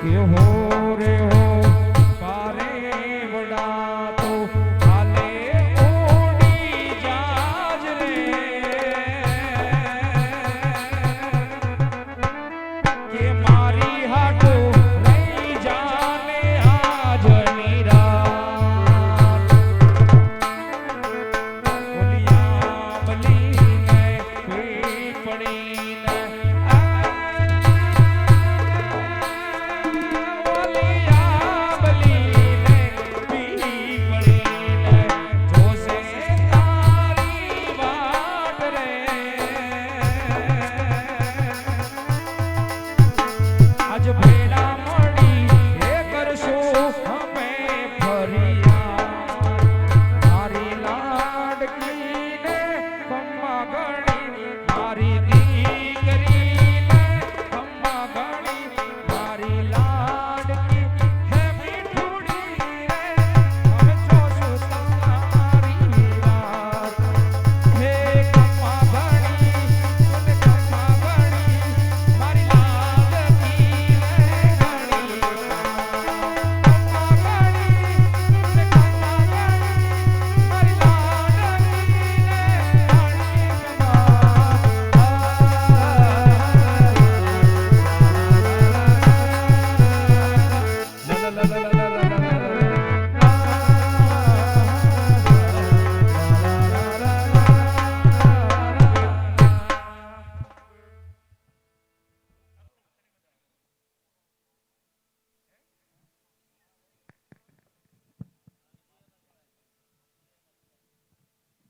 કે હો રે હો પારે વડા તો હાલે ઓડી જાજ રે કે મારી હાટો રહી જાને આજ નિરાત બોલિયા બલીને પીપળીને બોલિયા બલીને પીપળીને જોશે તારી વાટ રે આજ ભેળા મળી એ કરશું અમે ફરિયાદ મારી લાડકીને ખમ્મા ગણી મારી દીકરીને ખમ્મા ગણી મારી લાડકી હે મીઠુડી રે અમે જોશું તમારી વાત હે ખમ્મા ગણી મને ખમ્મા ગણી મારી લાડકી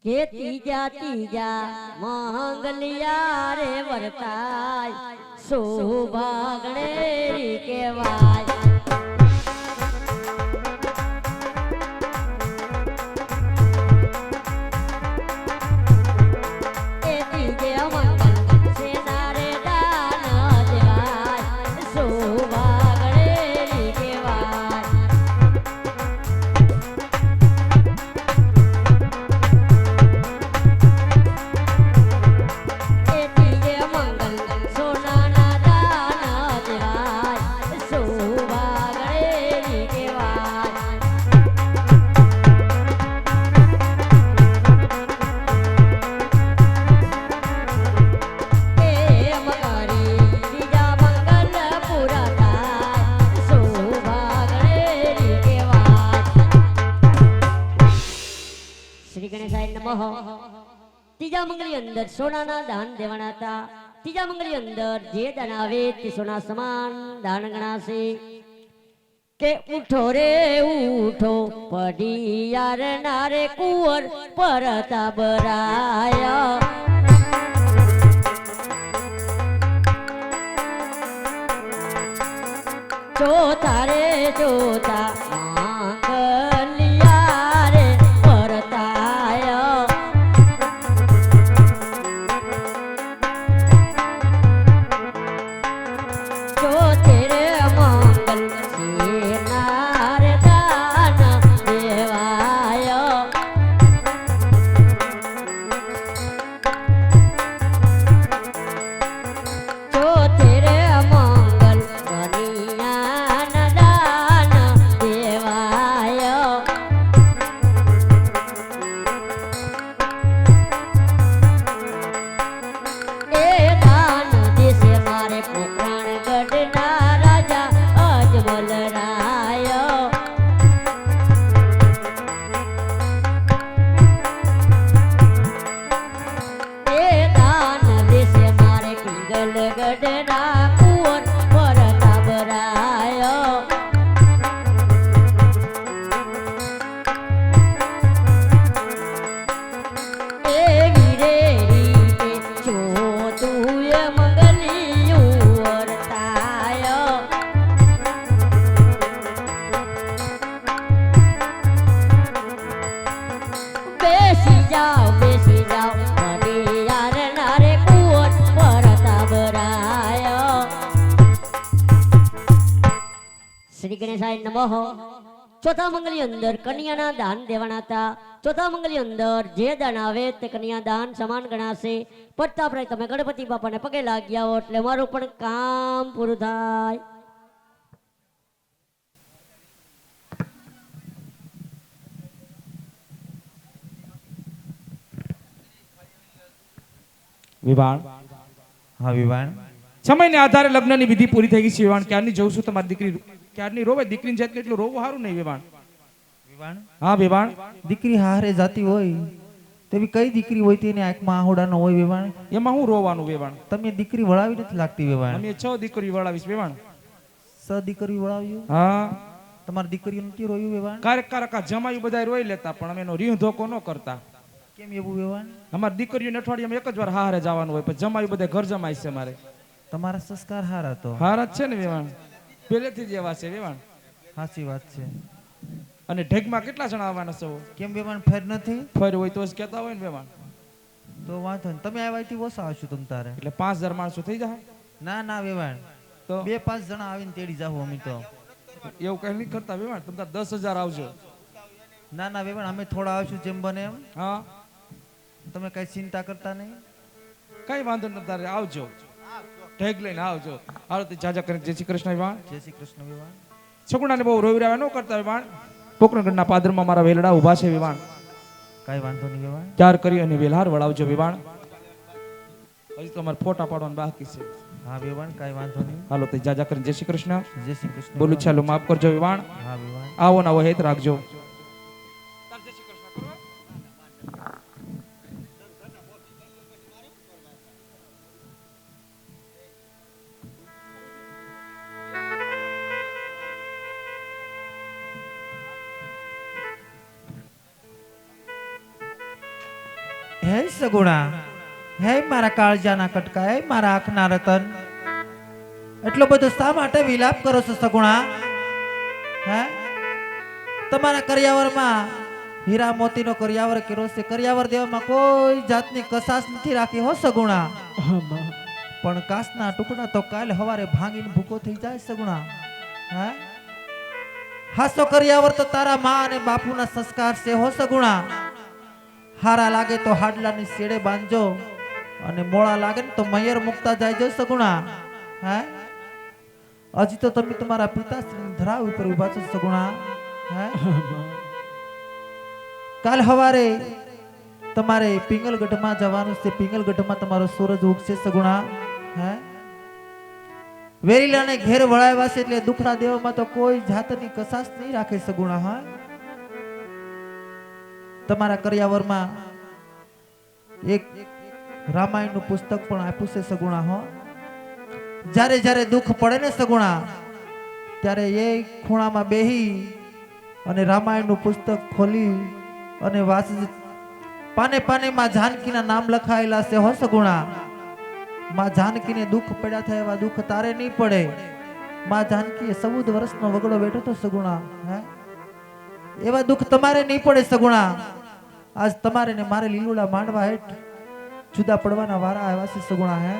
કે ત્રીજા ત્રીજા મંગલિયા રે વર્તાય સુભાગણે રી કેવાય એ ત્રીજે મંગલ સેના રે દાન દેવાય સુભાગણે રી કેવાય ત્રીજા મંગળી અંદર સોનાના દાન દેવાના હતા ત્રીજા મંગળી અંદર જે દાન આવે તે સોના સમાન દાન ગણાશે કે ઉઠો રે ઉઠો પડિયાર નારે કુંવર પરતા બરાયા ચોથા રે ચોથા માંગલિયા રે પરતાય ચોથે રે મંગલ સેના રે દાન દેવાય ચોથે રે મંગલ કનિયા દાન દેવાય એ દાન દેશે મારે પોખરણ ગઢના રાજા અજમલ રાય એ દાન દેશે મારે પિંગલ ગઢના કુંવર પરતા બરાય એ વીરે રીતે ચોતુય મંગલિયું વર્તાય બેસી જાઓ હરિયાર નારે કુંવર પરતા બરાય શ્રી ગણેશાય નમઃ ચોથા મંગલી અંદર કન્યાના દાન દેવાના હતા ચોથા મંગલી અંદર જે દાન આવે તે કન્યા દાન સમાન ગણાશે પડતા પ્રાય તમે ગણપતિ બાપાને પગે લાગ્યા હો એટલે મારું પણ કામ પૂરું થાય વિવાણ હા વિવાણ સમયને આધારે લગ્નની વિધિ પૂરી થઈ ગઈ છે વિવાણ. ક્યારની જોઉં છું તમારી દીકરી ક્યારની રોવે. દીકરીને જાત એટલું રોવું સારું નહીં વિવાણ. વિવાણ હા વિવાણ. દીકરી હારે જાતી હોય તેવી કઈ દીકરી હોય તેની આંખમાં આહોડા ન હોય વિવાણ? એમાં હું રોવાનું વિવાણ? તમે દીકરી વળાવી નથી લાગતી વિવાણ. અમે 6 દીકરી વળાવીશ વિવાણ. દીકરી વળાવ્યું? હા. તમારી દીકરીઓ નથી રોયું વિવાણ? કારક આ જમાયું બધા રોઈ લેતા પણ અમે એનો રીહ ધોકો ન કરતા. કેમ એવું વિવાણ? અમારી દીકરીઓને અઠવાડિયામાં એક જ વાર હારે જવાનું હોય પણ જમાયું બધા ઘર જમાય છે મારે. તમારા સંસ્કાર હારા તો હારા જ છે ને વિવાણ. પહેલેથી જ એવા છે વિવાણ. સાચી વાત છે. અને ઢેગમાં કેટલા જણા આવવાના છો? કેમ વિવાણ ફેર નથી? ફર હોય તો જ કહેતા હોય ને વિવાણ. તો વાંધો નહીં. તમે આવ્યાથી ઓછા આવશું તમ તારે. એટલે 5000 માણસો થઈ જાય. ના ના વિવાણ, તો 2-5 જણા આવીને તેડી જાવ અમે તો. એવું કઈ નહીં કરતા વિવાણ. તમે 10,000 આવજો. ના ના વિવાણ, અમે થોડા આવશું જેમ બને એમ. હા. તમે કઈ ચિંતા કરતા નહીં. કઈ વાંધો નથી તારે આવજો. ઢેગ લઈને આવજો. હાલો તે જાજા કરીને જય શ્રી કૃષ્ણ વિવાણ. જય શ્રી કૃષ્ણ વિવાણ. છકુડાને બહુ રોવી રહ્યા ન કરતા વિવાણ. પોકરણગઢના પાદરમાં મારા વેલડા ઊભા છે વિવાણ. કઈ વાંધો નહીં વિવાણ. ત્યાર કરી અને વેલહાર વળાવજો વિવાણ. હજી તો અમારે ફોટા પાડવાનું બાકી છે. હા વિવાણ, કઈ વાંધો નહીં. હાલો તે જાજા કરીને જય શ્રી કૃષ્ણ. જય શ્રી કૃષ્ણ. બોલું ચાલો માફ કરજો વિવાણ. હા વિવાણ. આવો ને આવો હેત રાખજો. હે સગુણા, હે મારા કાળજાના કટકા, હે મારા આંખના રતન, એટલો બધો શા માટે વિલાપ કરો છો સગુણા? હે તમારા કરિયાવરમાં હીરા મોતીનો કરિયાવર કર્યો છે. કરિયાવર દેવામાં કોઈ જાતની કસાશ નથી રાખી હો સગુણા. પણ કાચના ટુકડા તો કાલ હવારે ભાંગીને ભૂકો થઈ જાય સગુણા. હે હાસો કરિયાવર તો તારા માં અને બાપુના સંસ્કાર છે હો સગુણા. હારા લાગે તો હાડલાની શેડે બાંધજો અને મોળા લાગે ને તો મયર મુકતા જાયજો સગુણા. હે હજી તો તમે તમારા પિતાશ્રીની ધરા ઉપર ઉભા છો સગુણા. હે કાલ હવારે તમારે પિંગલગઢમાં જવાનું છે. પિંગલગઢમાં તમારો સૂરજ ઉગશે સગુણા. હે વેરીલાને ઘેર વળાવ્યા છે એટલે દુખડા દેવામાં તો કોઈ જાતની કસાશ નહીં રાખે સગુણા. હા તમારા કરિયાવરમાં એક રામાયણનું પુસ્તક પણ આપ્યું છે સગુણા. હો જ્યારે જ્યારે દુઃખ પડે ને સગુણા, ત્યારે એ ખૂણામાં બેહી અને રામાયણનું પુસ્તક ખોલી અને વાંચી. પાને પાને માં જાનકીના નામ લખાયેલા છે હો સગુણા. માં જાનકીને દુઃખ પડ્યા થાય એવા દુઃખ તારે નહીં પડે. માં જાનકીએ 14 વર્ષનો વગડો બેઠો તો સગુણા. હે એવા દુઃખ તમારે નહીં પડે સગુણા. આજ તમારે ને મારે લીલુડા માંડવા હેઠ જુદા પડવાના વારા આવ્યા છે સગુણા. હે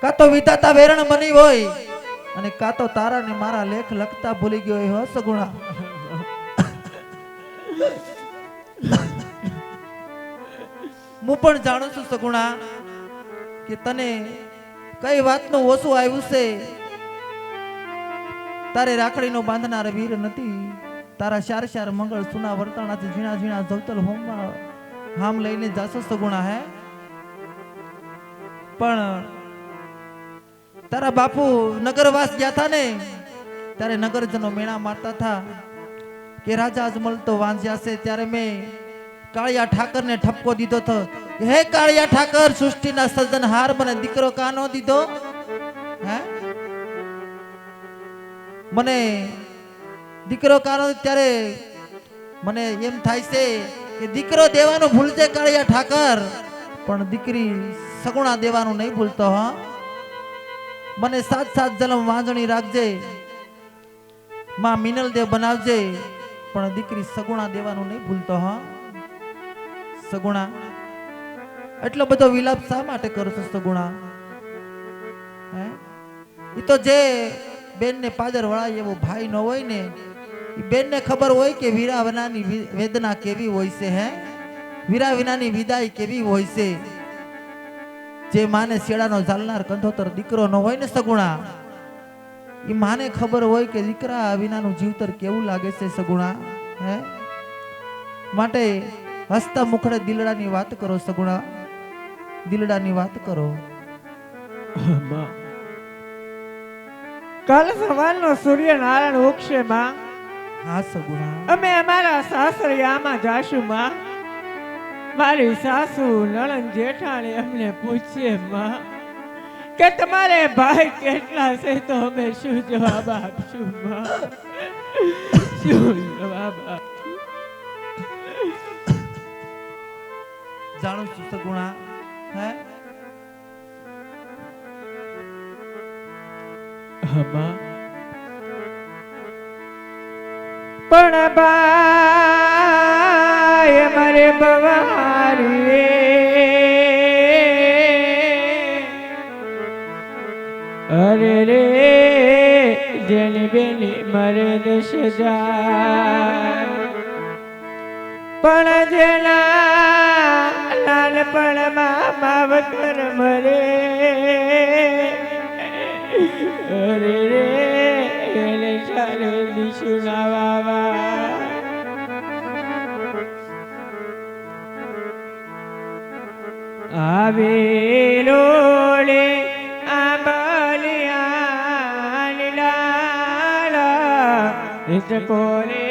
કા તો વિધાતા વેરણ બની હોય અને કા તો તારા ને મારા લેખ લખતા ભૂલી ગયો હોય સગુણા. હું પણ જાણું છું સગુણા કે તને કઈ વાતનું ઓછું આવ્યું છે. તારે રાખડીનો બાંધનાર વીર નથી. તારા શાર મંગળ સુના વર્તાણાથી ઝીણા ઝીણા જવતલ હોમમાં હામ લઈને જાશો સગુણા. હે પણ તારા બાપુ નગરવાસ ગયા હતા ને ત્યારે નગરજનો મેણા મારતા હતા કે રાજા અજમલ તો વાંજ્યા છે. ત્યારે મેં કાળિયા ઠાકર ને ઠપકો દીધો હતો, હે કાળિયા ઠાકર, સૃષ્ટિના સર્જનહાર, મને દીકરો કાનો દીધો? હે મને દીકરો કાનો? ત્યારે મને એમ થાય છે કે દીકરો દેવાનું ભૂલજે કાળિયા ઠાકર, પણ દીકરી સગુણા દેવાનું નહીં ભૂલતો. હા મને 7 જન્મ વાંજણી રાખજે, માં મિનલ દેવ બનાવજે, પણ દીકરી સગુણા દેવાનું નહીં ભૂલતો. હા સગુણા, એટલો બધો વિલાપ શા માટે કરો છો સગુણા? હે એ તો જે બેન ને પાદર વળાય એવો ભાઈ ન હોય ને, એ બેન ને ખબર હોય કે વીરા વિનાની વેદના કેવી હોય છે. હે વીરા વિનાની વિદાય કેવી હોય છે. જે માને શેડાનો ઝાલનાર કંઠોતર દીકરો ન હોય ને સગુણા, એ માને ખબર હોય કે દીકરા વિનાનું જીવતર કેવું લાગે છે સગુણા. હે માટે હસતા મુખડે દિલડાની વાત કરો સગુણા. દિલડાની વાત કરો. માં કાલ સવારનો સૂર્યનારાયણ ઉગશે માં. હા સગુણા. અમે અમારા સાસરિયામાં જાશું માં. મારી સાસુ નણંદ જેઠાણી અમને પૂછે માં કે તમારે ભાઈ કેટલા છે તો અમે શું જવાબ આપશું માં? શું જવાબ આપશું? જાણું છું સગુણા. હે માં પણ બાય મારે બવારી અરે રે જેની બેની મરે દશ જાય પણ જેના નાનપણમાં માવતર મરે અરે રે એને ચાલે દિશુના વાવા આવે રોડે આંબલિયા લાલા કોને